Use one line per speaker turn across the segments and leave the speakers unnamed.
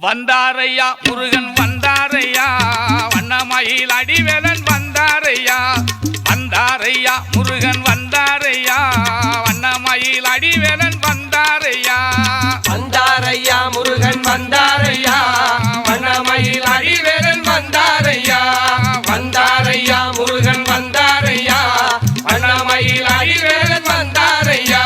வந்தாரையா முருகன் வந்தாரையா வண்ணமயில் அடிவேலன் வந்தாரையா வந்தாரையா முருகன் வந்தாரையா வண்ணமயில் அடிவேலன் வந்தாரையா
வந்தாரையா முருகன் வந்தாரையா வண்ணமயில் அடிவேலன் வந்தாரையா வந்தாரையா முருகன் வந்தாரையா வண்ணமயில் அடிவேலன் வந்தாரையா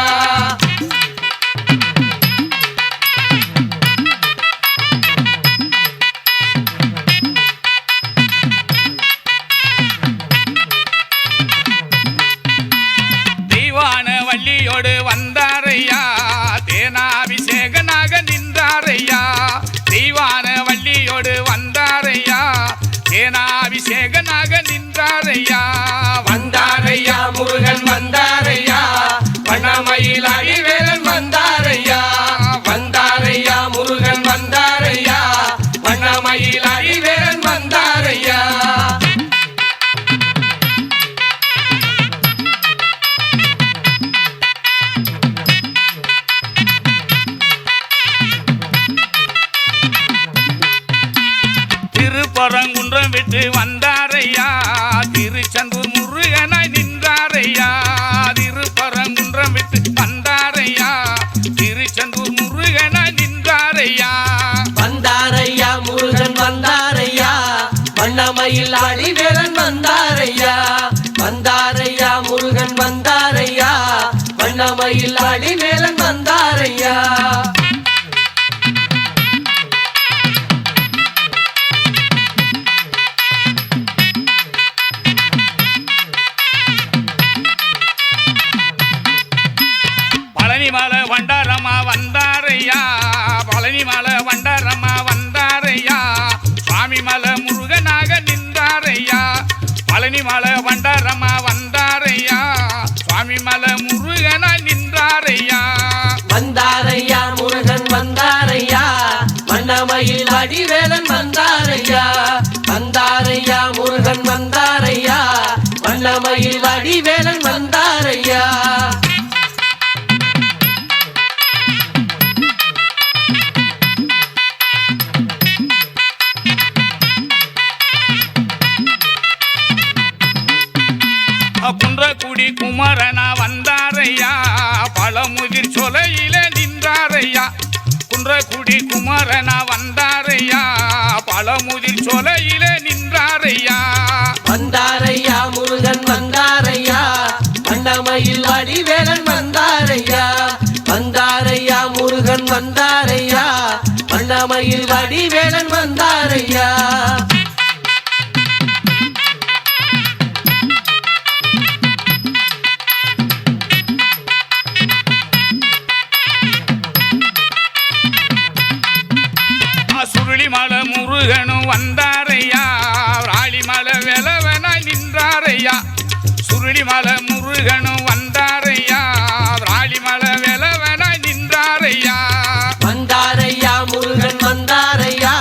வள்ளியோடு வந்தாரையா தேனாபிஷேகனாக நின்றாரையா தெய்வான வள்ளியோடு வந்தாரையா தேனாபிஷேகனாக நின்றாரையா
வந்தாரையா முருகன் வந்தாரையா வண்ணமயில் அடிவேலன் வந்தாரையா வந்தாரையா முருகன் வந்தாரையா வண்ணமயில் அடிவேலன் வந்தாரையா
திருப்பரங்குன்றம் விட்டு வந்தாரையா திருச்செந்தூர் முருகனாய் நின்றாரையா திருப்பரங்குன்றம் விட்டு வந்தாரையா திருச்செந்தூர் முருகனாய் நின்றாரையா
வந்தாரையா முருகன் வந்தாரையா வண்ணமயில் அடிவேலன் வந்தாரையா வந்தாரையா முருகன் வந்தாரையா வண்ணமயில் அடிவேலன் வந்தாரையா
பழனிமலை வண்டாரம்மா வந்தாரையா பழனிமலை வண்டாரம்மா வந்தாரையா சுவாமிமலை முருகனாக நின்றாரையா பழனிமலை வண்டாரம்மா வந்தாரையா சுவாமிமலை முருகனாய் நின்றாரையா
வந்தாரையா முருகன் வந்தாரையா வண்ணமயில் அடிவேலன் வந்தாரையா வந்தாரையா முருகன் வந்தாரையா வண்ணமயில் அடிவேலன் வந்தாரையா
குன்றக்குடி குமரனா வந்தாரையா பழமுதிர் சொலையிலே நின்றாரையா குன்றக்குடி குமரனா வந்தாரையா பழமுதிர் சொலையிலே நின்றாரையா
வந்தாரையா முருகன் வந்தாரையா வண்ணமயில் அடிவேலன் வந்தாரையா வந்தாரையா முருகன் வந்தாரையா வண்ணமயில் அடிவேலன் வந்தாரையா
சுருளிமலை முருகனும் வந்தாரையா ராளிமலை வெலவனாய் நின்றாரையா சுருளிமலை முருகனும் வந்தாரையா ராளிமலை வெலவனாய் நின்றாரையா
வந்தாரையா முருகன் வந்தாரையா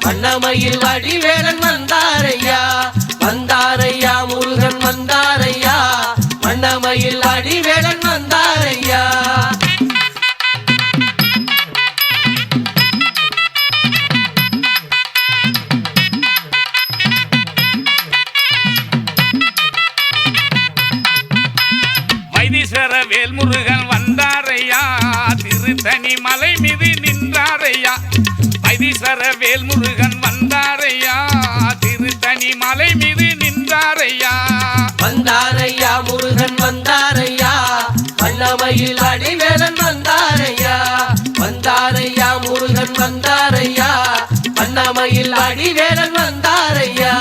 வண்ணமயில் அடிவேலன் வந்தாரையா வந்தாரையா முருகன் வந்தாரையா வண்ணமயில் அடிவேலன் வந்தாரையா
வைத்தீஸ்வர வேல்முருகன் வந்தாரையா திருத்தணி மலை மீது நின்றாரையா வைத்தீஸ்வர வேல்முருகன் வந்தாரையா திருத்தணி மலை மீது நின்றாரையா
வந்தாரையா முருகன் வந்தாரையா வண்ணமயில் அடிவேலன் வந்தாரையா வந்தாரையா முருகன் வந்தாரையா வண்ணமயில் அடிவேலன் வந்தாரையா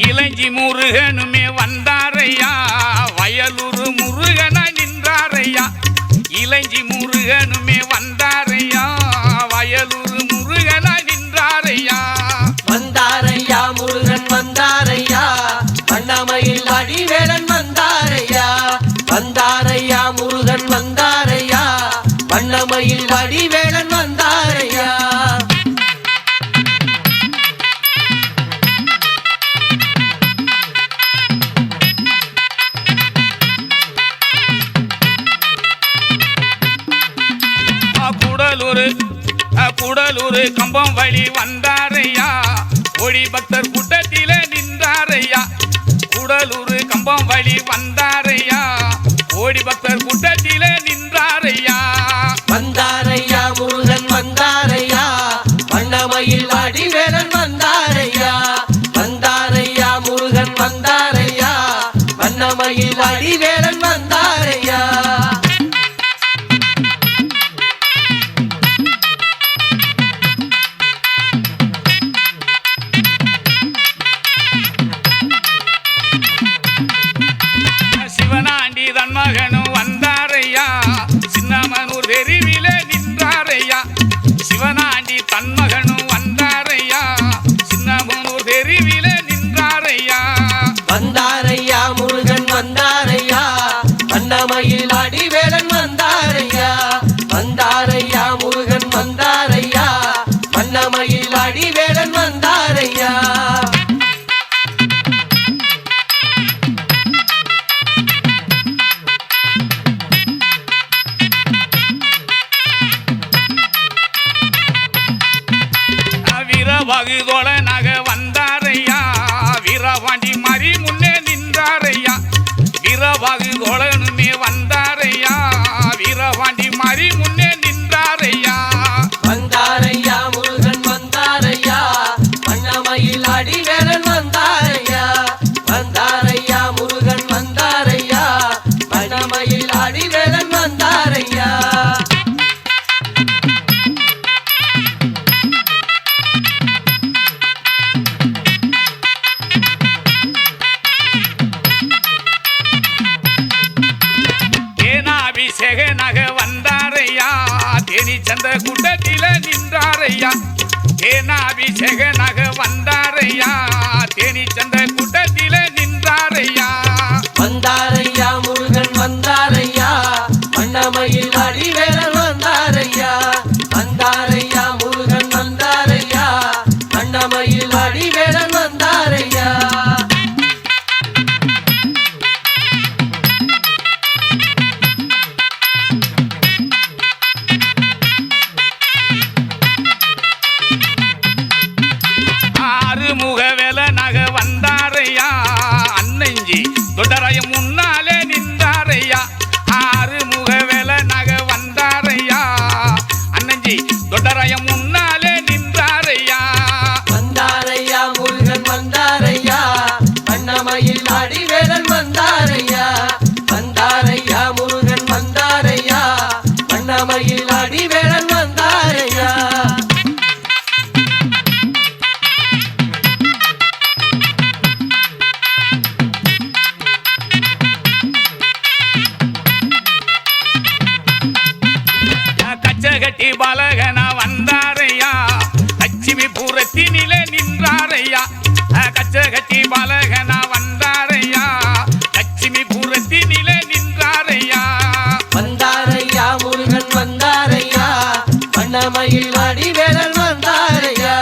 இளஞ்சி முருகனுமே வந்தாரையா வயலூர் முருகனாய் நின்றாரையா இளஞ்சி முருகனுமே வந்தாரையா வயலூர் முருகனாய் நின்றாரையா
வந்தாரையா முருகன் வந்தாரையா வண்ணமயில் அடிவேலன் வந்தாரையா வந்தாரையா முருகன் வந்தாரையா வண்ணமயில் அடிவேலன் வந்தாரையா
கூடலூர் கம்பம் வழி வந்தாரையா கோடி பக்தர் கூட்டத்தில நின்றாரையா கூடலூர் கம்பம் வழி வந்தாரையா கோடி பக்தர் கூட்டத்தில நின்றாரையா
வந்தாரையா முருகன் வந்தாரையா வண்ணமயில் அடிவேலன் வந்தாரையா வந்தாரையா முருகன் வந்தாரையா வண்ணமயில் அடிவேலன் வந்தாரையா
சிவனாண்டி தன் மகனும் வந்தாரையா சின்னமனூர் தெருவில நின்றாரையா சிவனாண்டி தன் மகனும் வந்தாரையா சின்னமனூர் தெருவில நின்றாரையா
வந்தாரையா முருகன் வந்தாரையா வண்ணமயில் அடிவேலன் வந்தாரையா வந்தாரையா முருகன் வந்தாரையா வண்ணமயில் அடிவேலன் வந்தாரையா
வீரவாகுதோள நக வந்தாரையா வீரவாண்டி மறி முன்னே நின்றாரையா வீரவாகுதோளனுமே வந்தாரையா வீரவாண்டி மறி முன்னே நின்றாரையா
வந்தாரையா முருகன் வந்தாரையா வண்ணமயில் அடிவேலன் வந்தாரையா வந்தாரையா முருகன் வந்தாரையா வண்ணமயில் அடிவேலன் வந்தாரையா
தேனாபிஷேக நக வந்தாரையா தேனி சந்த கூட்டத்தில நின்றாரையா தேனாபிஷேக நக வந்தாரையா தேனி சந்த கூட்டத்தில நின்றாரையா
வந்தாரையா முருகன் வந்தாரையா வண்ணமயில் அடிவேலன் வந்தாரையா வந்தாரையா முருகன் வந்தாரையா வண்ணமயில் அடிவேலன் வந்தாரையா
ஆறுமுக வேல நக வந்தாரையா அன்னஞ்சி தொடராயம் முன்னாலே நின்றாரையா ஆறுமுக வேல நக வந்தாரையா அன்னஞ்சி தொடராயம் முன்னாலே நின்றாரையா
வந்தாரையா முருகன் வந்தாரையா வண்ணமயில் அடிவேலன் வந்தாரையா வந்தாரையா முருகன் வந்தாரையா வண்ணமயில் அடிவேலன் வந்தாரையா
கச்சகட்டி பாலகனா வந்தாரையா லட்சுமி பூரத்தினில நின்றாரையா கச்சகட்டி பாலகனா வந்தாரையா லட்சுமி பூரத்தினில நின்றாரையா
வந்தாரையா முருகன் வந்தாரையா வண்ணமயில் அடிவேலன் வந்தாரையா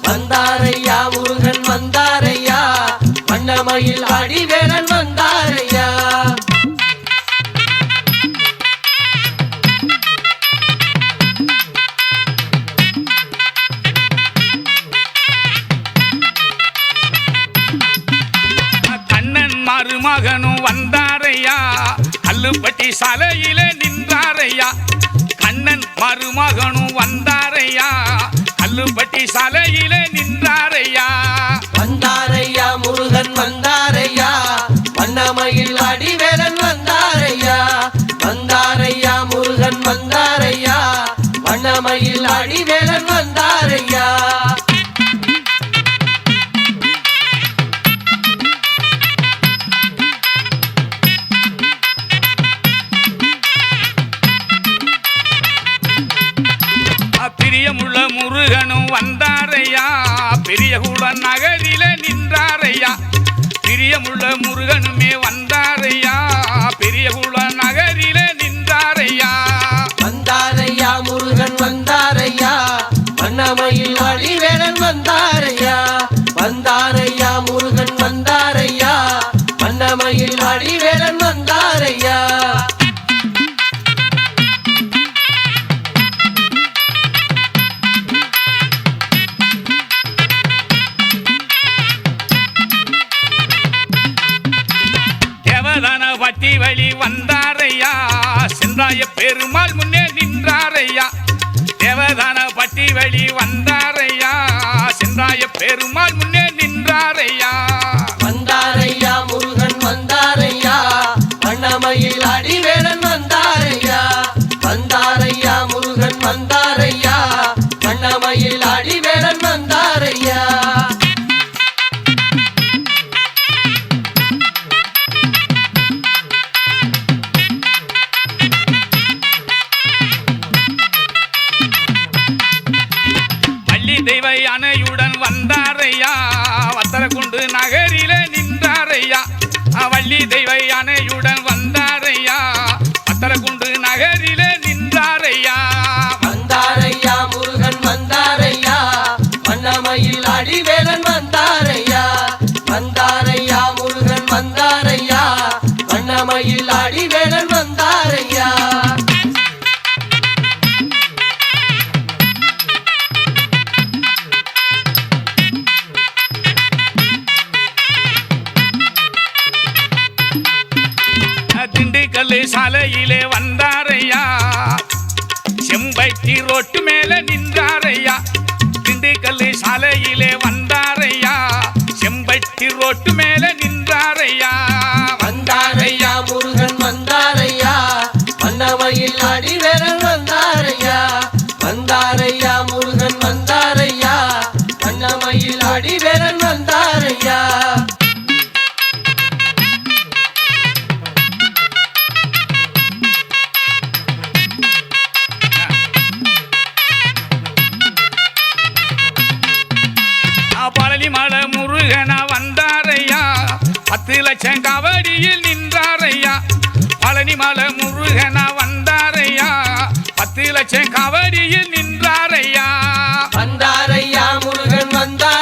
வந்தாரையா முருகன் வந்தாரையா வண்ணமயில் அடிவேலன் வந்தாரையா
கண்ணன் மருமகனும் வந்தாரையா கல்லுப்பட்டி சாலையில நின்றாரையா கண்ணன் மருமகனும் வந்தாரையா கல்லுப்பட்டி சாலையில நின்றாரையா
வந்தாரையா முருகன் வந்தாரையா வண்ணமயில் அடிவேலன் வந்தாரையா வந்தாரையா முருகன் வந்தாரையா வண்ணமயில் அடிவேலன் வந்தாரையா
பிரியமுள்ள முருகனும் வந்தாரையா பெரியகுள நகரில நின்றாரையா பிரியமுள்ள முருகனுமே வந்தாரையா பெரியகுள நகரில நின்றாரையா
வந்தாரையா முருகன் வந்தாரையா வண்ணமயில் அடிவேலன் வந்தாரையா வந்தாரையா முருகன் வந்தாரையா வண்ணமயில் அடிவேலன் வந்தாரையா
பட்டி வழி வந்தாரையா சென்றாய பெருமாள் முன்னே நின்றாரையா தேவதான பட்டி வழி வந்தாரையா சென்றாய பெருமாள் முன்னே நின்றாரையா
வந்தாரையா முருகன் வந்தாரையா வண்ணமயில் அடிவேலன் வந்தாரையா வந்தாரையா முருகன் வந்தாரையா வண்ணமயில் அடிவேலன் வந்தாரையா
தெய்வ யானையுடன் வந்தாரையா வத்தலக்குண்டு நகரில நின்றாரையா வள்ளி தெய்வ யானையுடன் வந்தாரையா வத்தலக்குண்டு நகரில நின்றாரையா
வந்தாரையா முருகன் வந்தாரையா வண்ணமயில் அடிவேலன் வந்தாரையா வந்தாரையா முருகன் வந்தாரையா வண்ணமயில் அடிவேலன் வந்தாரையா
திண்டுக்கல் சாலையிலே வந்தாரையா செம்பட்டி ரோட்டு மேல நின்றாரையா திண்டுக்கல் சாலையிலே வந்தாரையா செம்பட்டி ரோட்டு மேல நின்றாரையா
வந்தாரையா முருகன் வந்தாரையா வண்ணமயில் அடிவேலன் வந்தாரையா வந்தாரையா முருகன் வந்தாரையா வண்ணமயில் அடிவேலன் வந்தாரையா
பழனிமலை முருகனா வந்தாரையா 10 லட்சம் கவடியில் நின்றாரையா பழனிமலை முருகனா வந்தாரையா 10 லட்சம் கவடியில் நின்றாரையா
வந்தாரையா முருகன் வந்தாரையா